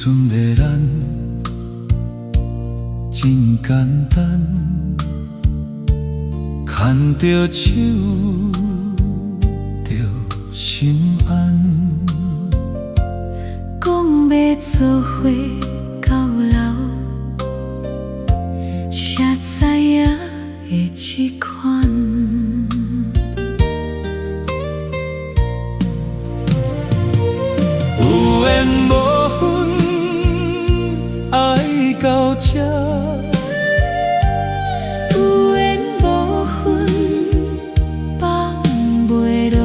순대란真简单，牵着手着心安，讲要做伙到老，谁知影会这款？有缘无分，爱到这。有缘无分，放袂落。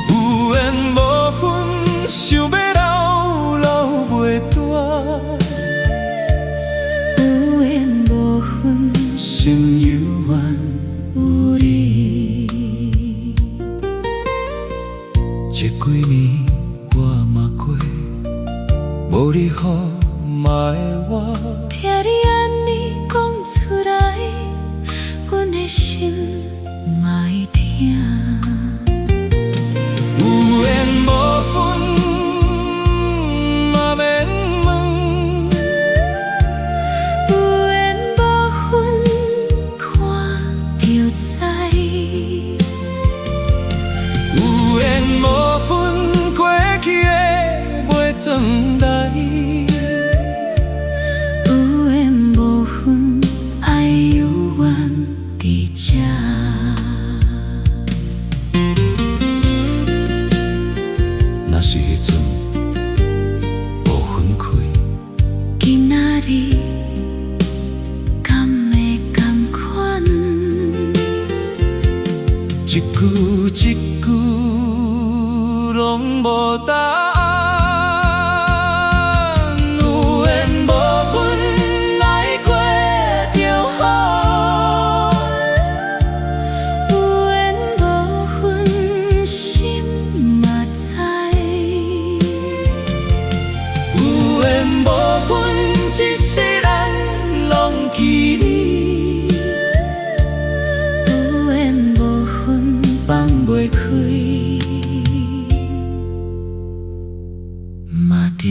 有缘无分，想要留留袂大。有缘无分，心犹原有你。这几年我嘛过，无你好嘛的我。听你安尼讲出来，阮的心嘛会疼。有缘无分，嘛免问。有缘无分，看就知。有缘无分，过去的袂转来。有缘无分，爱有缘伫这。若是迄阵无分开，今仔日敢会同款？一句一句拢无答案。有缘无分，爱过就好。有缘无分，心嘛知。有缘无分，一世人拢记你。有缘无分，放袂开，嘛着